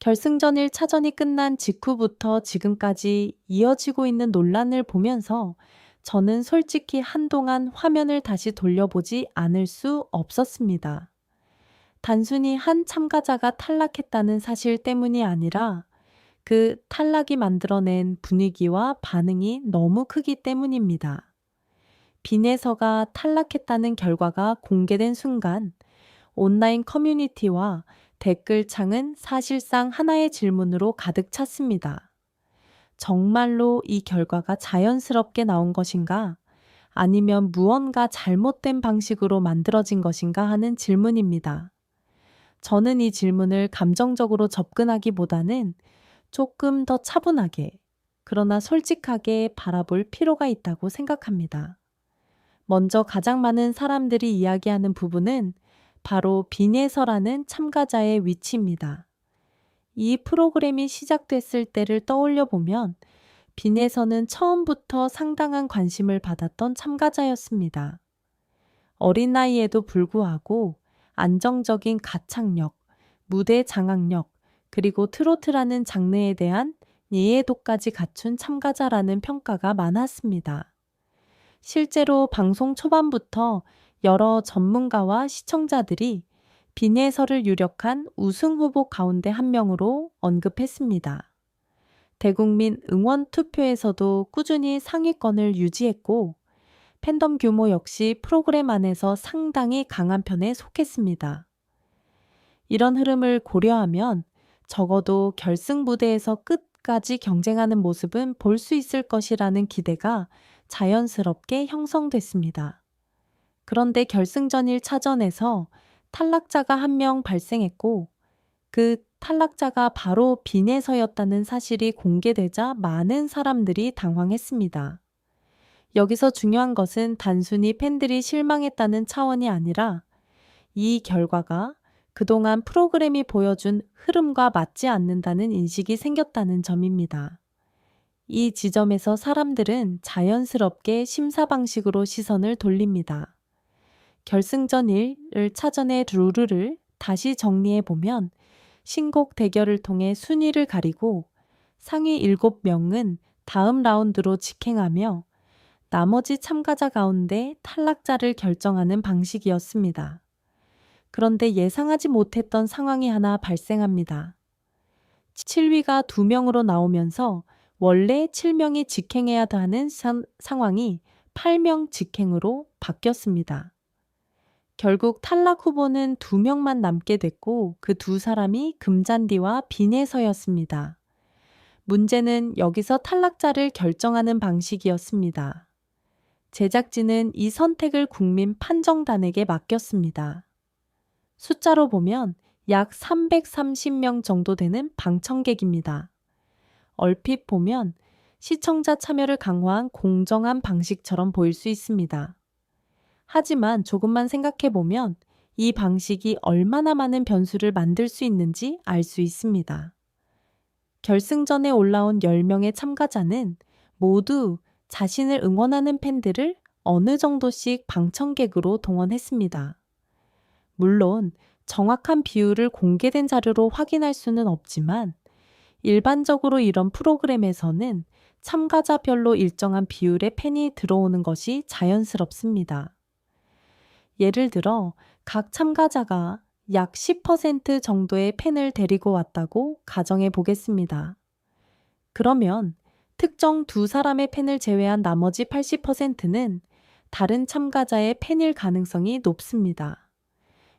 결승전 1차전이 끝난 직후부터 지금까지 이어지고 있는 논란을 보면서 저는 솔직히 한동안 화면을 다시 돌려보지 않을 수 없었습니다. 단순히 한 참가자가 탈락했다는 사실 때문이 아니라 그 탈락이 만들어낸 분위기와 반응이 너무 크기 때문입니다. 빈에서가 탈락했다는 결과가 공개된 순간 온라인 커뮤니티와 댓글창은 사실상 하나의 질문으로 가득 찼습니다. 정말로 이 결과가 자연스럽게 나온 것인가? 아니면 무언가 잘못된 방식으로 만들어진 것인가 하는 질문입니다. 저는 이 질문을 감정적으로 접근하기보다는 조금 더 차분하게, 그러나 솔직하게 바라볼 필요가 있다고 생각합니다. 먼저 가장 많은 사람들이 이야기하는 부분은 바로 빈예서라는 참가자의 위치입니다. 이 프로그램이 시작됐을 때를 떠올려 보면 빈예서는 처음부터 상당한 관심을 받았던 참가자였습니다. 어린 나이에도 불구하고 안정적인 가창력, 무대 장악력, 그리고 트로트라는 장르에 대한 이해도까지 갖춘 참가자라는 평가가 많았습니다. 실제로 방송 초반부터 여러 전문가와 시청자들이 빈예서를 유력한 우승 후보 가운데 한 명으로 언급했습니다. 대국민 응원 투표에서도 꾸준히 상위권을 유지했고 팬덤 규모 역시 프로그램 안에서 상당히 강한 편에 속했습니다. 이런 흐름을 고려하면 적어도 결승 무대에서 끝까지 경쟁하는 모습은 볼 수 있을 것이라는 기대가 자연스럽게 형성됐습니다. 그런데 결승전 1차전에서 탈락자가 한 명 발생했고 그 탈락자가 바로 빈에서였다는 사실이 공개되자 많은 사람들이 당황했습니다. 여기서 중요한 것은 단순히 팬들이 실망했다는 차원이 아니라 이 결과가 그동안 프로그램이 보여준 흐름과 맞지 않는다는 인식이 생겼다는 점입니다. 이 지점에서 사람들은 자연스럽게 심사 방식으로 시선을 돌립니다. 결승전 1차전의 룰을 다시 정리해 보면 신곡 대결을 통해 순위를 가리고 상위 7명은 다음 라운드로 직행하며 나머지 참가자 가운데 탈락자를 결정하는 방식이었습니다. 그런데 예상하지 못했던 상황이 하나 발생합니다. 7위가 2명으로 나오면서 원래 7명이 직행해야 하는 상황이 8명 직행으로 바뀌었습니다. 결국 탈락 후보는 2명만 남게 됐고 그 두 사람이 금잔디와 빈에서였습니다. 문제는 여기서 탈락자를 결정하는 방식이었습니다. 제작진은 이 선택을 국민 판정단에게 맡겼습니다. 숫자로 보면 약 330명 정도 되는 방청객입니다. 얼핏 보면 시청자 참여를 강화한 공정한 방식처럼 보일 수 있습니다. 하지만 조금만 생각해 보면 이 방식이 얼마나 많은 변수를 만들 수 있는지 알 수 있습니다. 결승전에 올라온 10명의 참가자는 모두 자신을 응원하는 팬들을 어느 정도씩 방청객으로 동원했습니다. 물론 정확한 비율을 공개된 자료로 확인할 수는 없지만 일반적으로 이런 프로그램에서는 참가자별로 일정한 비율의 팬이 들어오는 것이 자연스럽습니다. 예를 들어 각 참가자가 약 10% 정도의 팬을 데리고 왔다고 가정해 보겠습니다. 그러면 특정 두 사람의 팬을 제외한 나머지 80%는 다른 참가자의 팬일 가능성이 높습니다.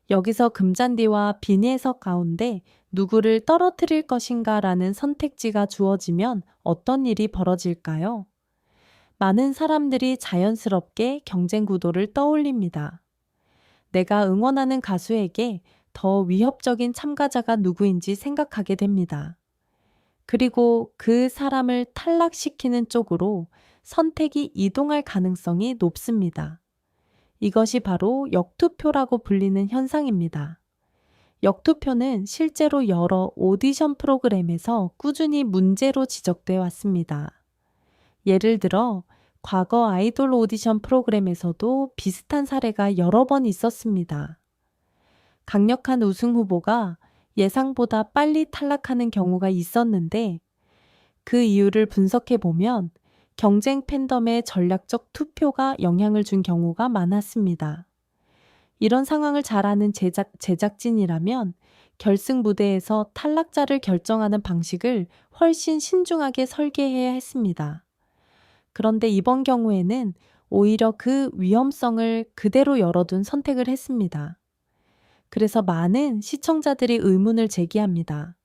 여기서 금잔디와 빈예석 가운데 누구를 떨어뜨릴 것인가라는 선택지가 주어지면 어떤 일이 벌어질까요? 많은 사람들이 자연스럽게 경쟁 구도를 떠올립니다. 내가 응원하는 가수에게 더 위협적인 참가자가 누구인지 생각하게 됩니다. 그리고 그 사람을 탈락시키는 쪽으로 선택이 이동할 가능성이 높습니다. 이것이 바로 역투표라고 불리는 현상입니다. 역투표는 실제로 여러 오디션 프로그램에서 꾸준히 문제로 지적돼 왔습니다. 예를 들어 과거 아이돌 오디션 프로그램에서도 비슷한 사례가 여러 번 있었습니다. 강력한 우승 후보가 예상보다 빨리 탈락하는 경우가 있었는데 그 이유를 분석해 보면 경쟁 팬덤의 전략적 투표가 영향을 준 경우가 많았습니다. 이런 상황을 잘 아는 제작진이라면 결승 무대에서 탈락자를 결정하는 방식을 훨씬 신중하게 설계해야 했습니다. 그런데 이번 경우에는 오히려 그 위험성을 그대로 열어둔 선택을 했습니다. 그래서 많은 시청자들이 의문을 제기합니다.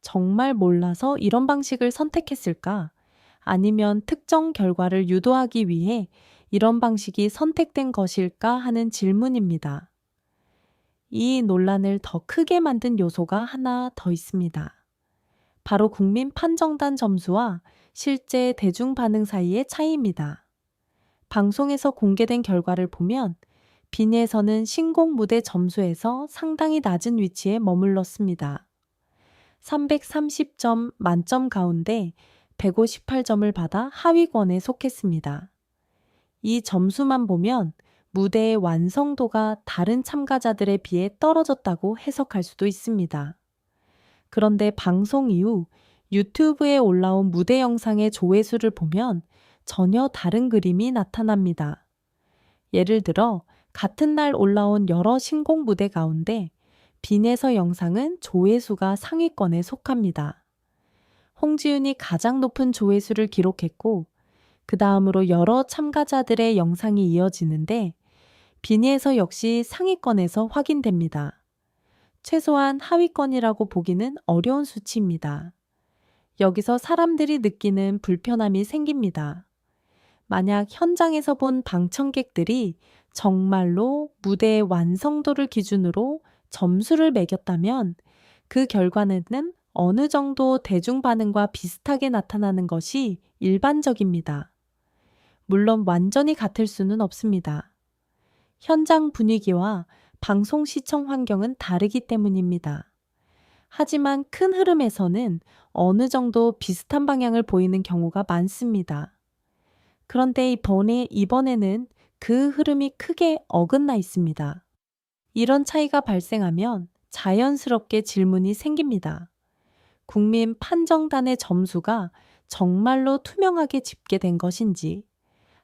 정말 몰라서 이런 방식을 선택했을까? 아니면 특정 결과를 유도하기 위해 이런 방식이 선택된 것일까 하는 질문입니다. 이 논란을 더 크게 만든 요소가 하나 더 있습니다. 바로 국민 판정단 점수와 실제 대중 반응 사이의 차이입니다. 방송에서 공개된 결과를 보면 빈에서는 신곡 무대 점수에서 상당히 낮은 위치에 머물렀습니다. 330점 만점 가운데 158점을 받아 하위권에 속했습니다. 이 점수만 보면 무대의 완성도가 다른 참가자들에 비해 떨어졌다고 해석할 수도 있습니다. 그런데 방송 이후 유튜브에 올라온 무대 영상의 조회수를 보면 전혀 다른 그림이 나타납니다. 예를 들어 같은 날 올라온 여러 신곡 무대 가운데 빈에서 영상은 조회수가 상위권에 속합니다. 홍지윤이 가장 높은 조회수를 기록했고 그 다음으로 여러 참가자들의 영상이 이어지는데 빈에서 역시 상위권에서 확인됩니다. 최소한 하위권이라고 보기는 어려운 수치입니다. 여기서 사람들이 느끼는 불편함이 생깁니다. 만약 현장에서 본 방청객들이 정말로 무대의 완성도를 기준으로 점수를 매겼다면 그 결과는 어느 정도 대중 반응과 비슷하게 나타나는 것이 일반적입니다. 물론 완전히 같을 수는 없습니다. 현장 분위기와 방송 시청 환경은 다르기 때문입니다. 하지만 큰 흐름에서는 어느 정도 비슷한 방향을 보이는 경우가 많습니다. 그런데 이번에는 그 흐름이 크게 어긋나 있습니다. 이런 차이가 발생하면 자연스럽게 질문이 생깁니다. 국민 판정단의 점수가 정말로 투명하게 집계된 것인지,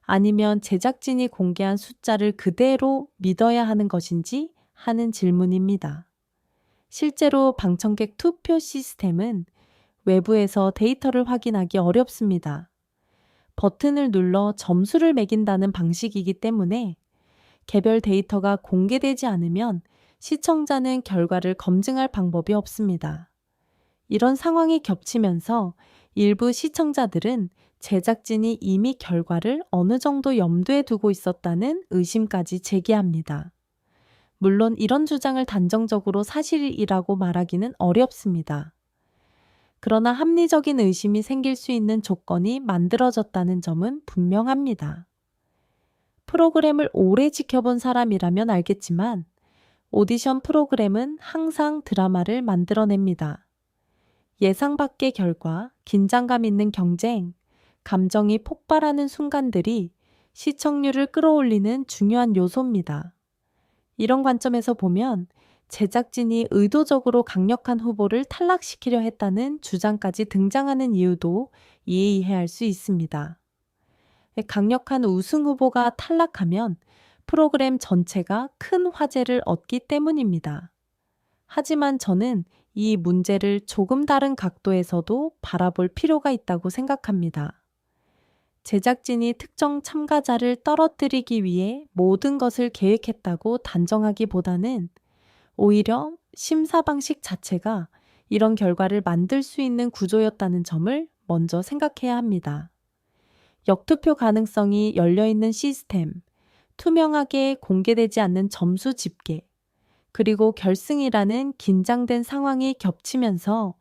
아니면 제작진이 공개한 숫자를 그대로 믿어야 하는 것인지 하는 질문입니다. 실제로 방청객 투표 시스템은 외부에서 데이터를 확인하기 어렵습니다. 버튼을 눌러 점수를 매긴다는 방식이기 때문에 개별 데이터가 공개되지 않으면 시청자는 결과를 검증할 방법이 없습니다. 이런 상황이 겹치면서 일부 시청자들은 제작진이 이미 결과를 어느 정도 염두에 두고 있었다는 의심까지 제기합니다. 물론 이런 주장을 단정적으로 사실이라고 말하기는 어렵습니다. 그러나 합리적인 의심이 생길 수 있는 조건이 만들어졌다는 점은 분명합니다. 프로그램을 오래 지켜본 사람이라면 알겠지만 오디션 프로그램은 항상 드라마를 만들어냅니다. 예상 밖의 결과, 긴장감 있는 경쟁, 감정이 폭발하는 순간들이 시청률을 끌어올리는 중요한 요소입니다. 이런 관점에서 보면 제작진이 의도적으로 강력한 후보를 탈락시키려 했다는 주장까지 등장하는 이유도 이해할 수 있습니다. 강력한 우승 후보가 탈락하면 프로그램 전체가 큰 화제를 얻기 때문입니다. 하지만 저는 이 문제를 조금 다른 각도에서도 바라볼 필요가 있다고 생각합니다. 제작진이 특정 참가자를 떨어뜨리기 위해 모든 것을 계획했다고 단정하기보다는 오히려 심사 방식 자체가 이런 결과를 만들 수 있는 구조였다는 점을 먼저 생각해야 합니다. 역투표 가능성이 열려있는 시스템, 투명하게 공개되지 않는 점수 집계, 그리고 결승이라는 긴장된 상황이 겹치면서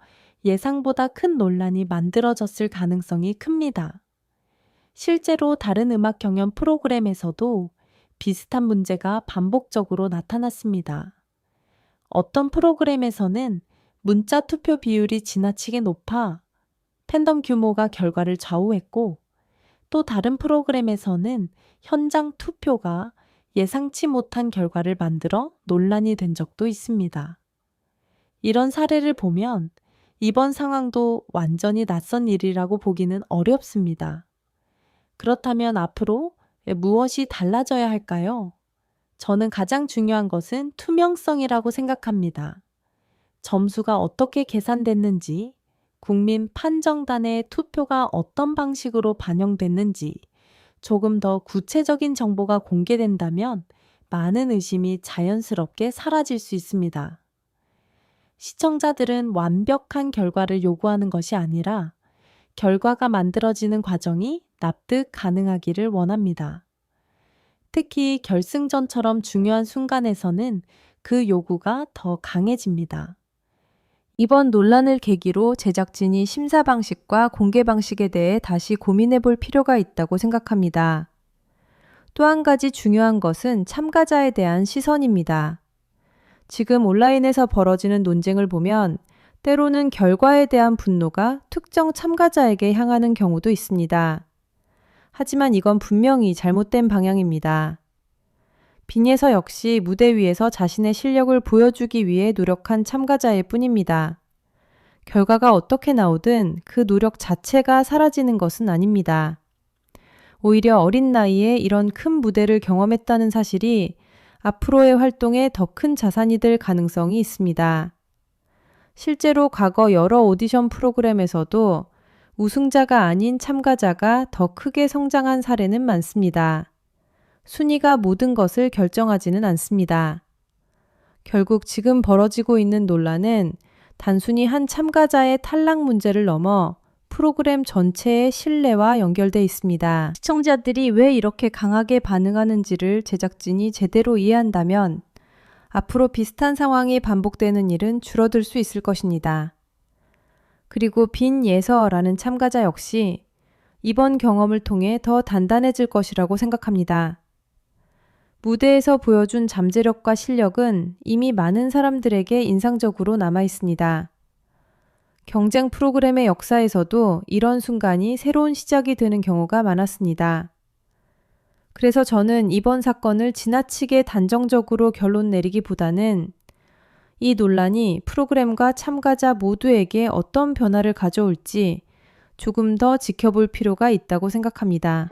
예상보다 큰 논란이 만들어졌을 가능성이 큽니다. 실제로 다른 음악 경연 프로그램에서도 비슷한 문제가 반복적으로 나타났습니다. 어떤 프로그램에서는 문자 투표 비율이 지나치게 높아 팬덤 규모가 결과를 좌우했고, 또 다른 프로그램에서는 현장 투표가 예상치 못한 결과를 만들어 논란이 된 적도 있습니다. 이런 사례를 보면 이번 상황도 완전히 낯선 일이라고 보기는 어렵습니다. 그렇다면 앞으로 무엇이 달라져야 할까요? 저는 가장 중요한 것은 투명성이라고 생각합니다. 점수가 어떻게 계산됐는지, 국민 판정단의 투표가 어떤 방식으로 반영됐는지 조금 더 구체적인 정보가 공개된다면 많은 의심이 자연스럽게 사라질 수 있습니다. 시청자들은 완벽한 결과를 요구하는 것이 아니라 결과가 만들어지는 과정이 납득 가능하기를 원합니다. 특히 결승전처럼 중요한 순간에서는 그 요구가 더 강해집니다. 이번 논란을 계기로 제작진이 심사 방식과 공개 방식에 대해 다시 고민해 볼 필요가 있다고 생각합니다. 또 한 가지 중요한 것은 참가자에 대한 시선입니다. 지금 온라인에서 벌어지는 논쟁을 보면 때로는 결과에 대한 분노가 특정 참가자에게 향하는 경우도 있습니다. 하지만 이건 분명히 잘못된 방향입니다. 빈예서 역시 무대 위에서 자신의 실력을 보여주기 위해 노력한 참가자일 뿐입니다. 결과가 어떻게 나오든 그 노력 자체가 사라지는 것은 아닙니다. 오히려 어린 나이에 이런 큰 무대를 경험했다는 사실이 앞으로의 활동에 더 큰 자산이 될 가능성이 있습니다. 실제로 과거 여러 오디션 프로그램에서도 우승자가 아닌 참가자가 더 크게 성장한 사례는 많습니다. 순위가 모든 것을 결정하지는 않습니다. 결국 지금 벌어지고 있는 논란은 단순히 한 참가자의 탈락 문제를 넘어 프로그램 전체의 신뢰와 연결돼 있습니다. 시청자들이 왜 이렇게 강하게 반응하는지를 제작진이 제대로 이해한다면 앞으로 비슷한 상황이 반복되는 일은 줄어들 수 있을 것입니다. 그리고 빈예서라는 참가자 역시 이번 경험을 통해 더 단단해질 것이라고 생각합니다. 무대에서 보여준 잠재력과 실력은 이미 많은 사람들에게 인상적으로 남아 있습니다. 경쟁 프로그램의 역사에서도 이런 순간이 새로운 시작이 되는 경우가 많았습니다. 그래서 저는 이번 사건을 지나치게 단정적으로 결론 내리기보다는 이 논란이 프로그램과 참가자 모두에게 어떤 변화를 가져올지 조금 더 지켜볼 필요가 있다고 생각합니다.